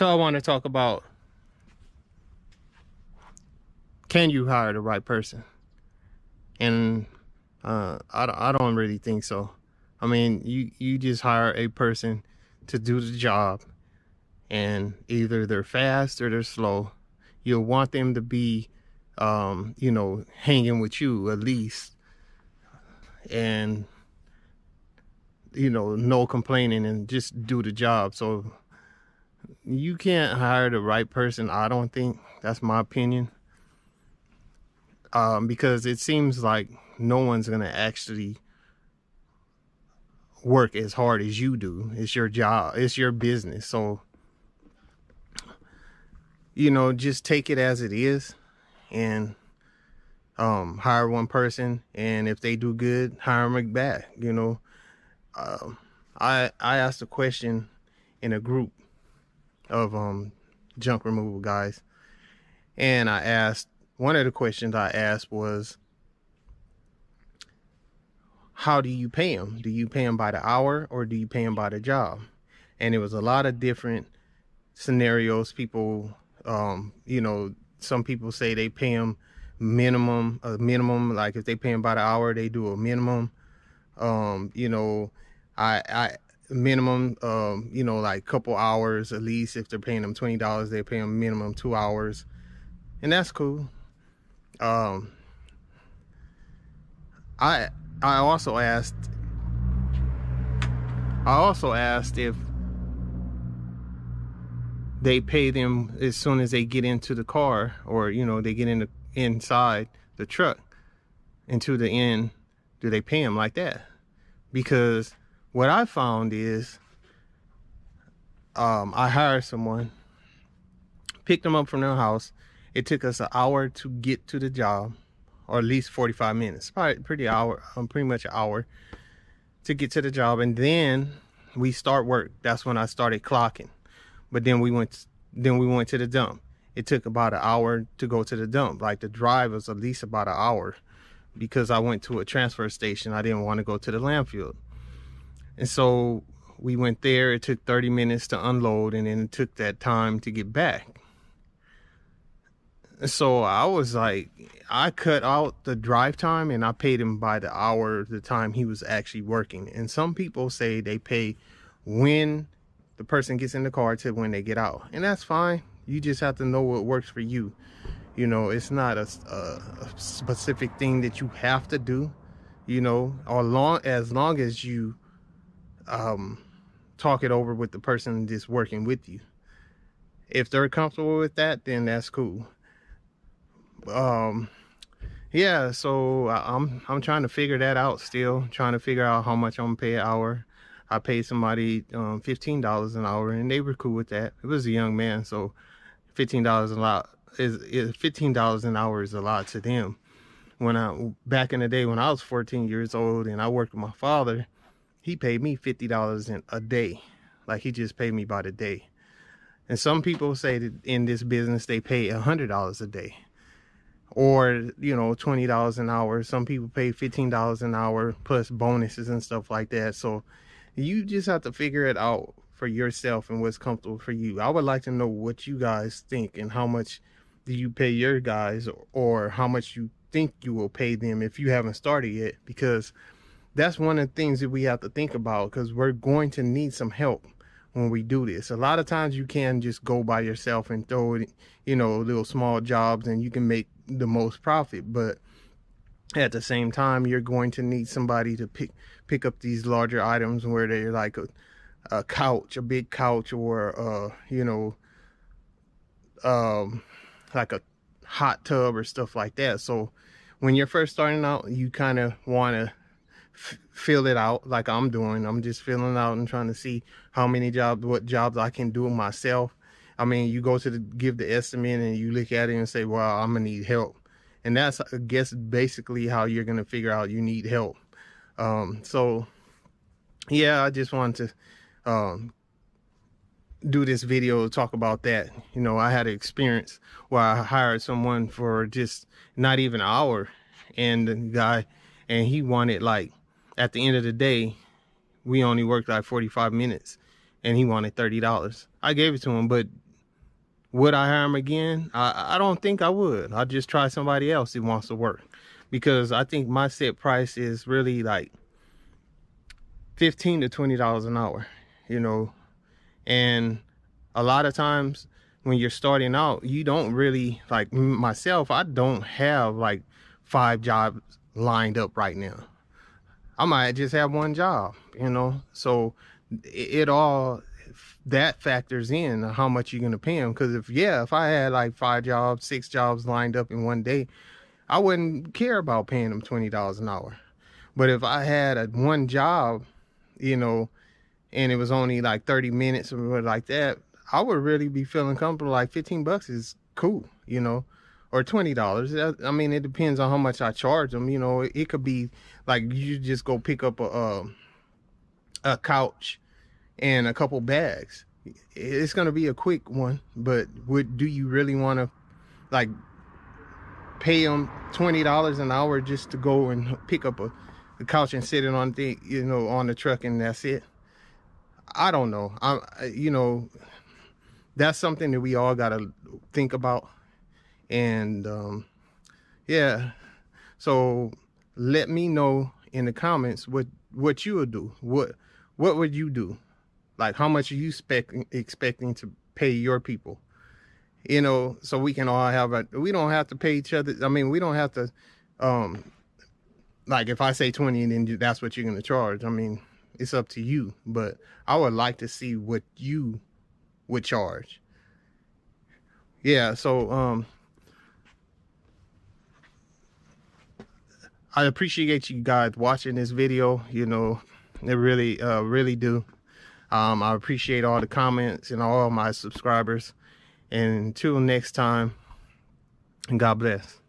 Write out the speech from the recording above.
So I want to talk about, can you hire the right person? And I don't really think so. I mean, you just hire a person to do the job, and either they're fast or they're slow. You'll want them to be, hanging with you at least, and no complaining, and just do the job. So you can't hire the right person. I don't think. That's my opinion. Because it seems like no one's gonna actually work as hard as you do. It's your job. It's your business. So just take it as it is, and hire one person, and if they do good, hire them back. Um, I asked a question in a group of junk removal guys, and one of the questions I asked was, how do you pay them? Do you pay them by the hour, or do you pay them by the job? And it was a lot of different scenarios. People, some people say they pay them a minimum, like if they pay them by the hour, they do a minimum. I minimum, like couple hours at least. If they're paying them $20, they pay them minimum 2 hours, and that's cool. I I also asked if they pay them as soon as they get into the car, or they get inside the truck into the end. Do they pay them like that? Because what I found is, I hired someone, picked them up from their house. It took us an hour to get to the job, or at least 45 minutes, probably pretty much an hour to get to the job. And then we start work. That's when I started clocking. But then we went to the dump. It took about an hour to go to the dump. Like, the drive was at least about an hour, because I went to a transfer station. I didn't want to go to the landfill. And so we went there. It took 30 minutes to unload, and then it took that time to get back. So I was like, I cut out the drive time, and I paid him by the hour, the time he was actually working. And some people say they pay when the person gets in the car to when they get out, and that's fine. You just have to know what works for you. It's not a specific thing that you have to do, as long as you talk it over with the person that's working with you. If they're comfortable with that, then that's cool. Yeah, so I'm trying to figure that out still, trying to figure out how much I'm gonna pay an hour. I paid somebody $15 an hour, and they were cool with that. It was a young man, so $15 a lot is $15 an hour is a lot to them. Back in the day when I was 14 years old and I worked with my father, he paid me $50 a day. Like, he just paid me by the day. And some people say that in this business they pay $100 a day, or $20 an hour. Some people pay $15 an hour plus bonuses and stuff like that. So you just have to figure it out for yourself and what's comfortable for you. I would like to know what you guys think, and how much do you pay your guys, or how much you think you will pay them if you haven't started yet, because that's one of the things that we have to think about, because we're going to need some help when we do this. A lot of times you can just go by yourself and throw it, little small jobs, and you can make the most profit. But at the same time, you're going to need somebody to pick up these larger items, where they're like a couch, a big couch, or like a hot tub or stuff like that. So when you're first starting out, you kind of want to fill it out like I'm doing. I'm just filling out and trying to see what jobs I can do myself. I mean, you go to give the estimate, and you look at it and say, well, I'm gonna need help. And that's, I guess, basically how you're gonna figure out you need help. So yeah, I just wanted to do this video to talk about that. I had an experience where I hired someone for just not even an hour, and the guy, and he wanted, like, at the end of the day, we only worked like 45 minutes, and he wanted $30. I gave it to him, but Would I hire him again? I don't think I would. I'll just try somebody else who wants to work, because I think my set price is really like $15 to $20 an hour, you know. And a lot of times when you're starting out, you don't really, like myself, I don't have like 5 jobs lined up right now. I might just have 1 job, you know. So it all, that factors in how much you're going to pay them. Because if I had like 5 jobs, 6 jobs lined up in one day, I wouldn't care about paying them $20 an hour. But if I had 1 job, you know, and it was only like 30 minutes or like that, I would really be feeling comfortable. Like 15 bucks is cool, you know, or $20. I mean, it depends on how much I charge them. You know, it could be like you just go pick up a couch and a couple bags. It's going to be a quick one, but do you really want to like pay them $20 an hour just to go and pick up a couch and sit it on the, you know, on the truck, and that's it? I don't know. You know, that's something that we all got to think about. And yeah, so let me know in the comments what you would do. What would you do? Like, how much are you expecting to pay your people? You know, so we can all have we don't have to pay each other. I mean, we don't have to, like if I say 20 and then that's what you're going to charge. I mean, it's up to you, but I would like to see what you would charge. Yeah, so I appreciate you guys watching this video. You know, they really do. I appreciate all the comments and all my subscribers. And until next time, God bless.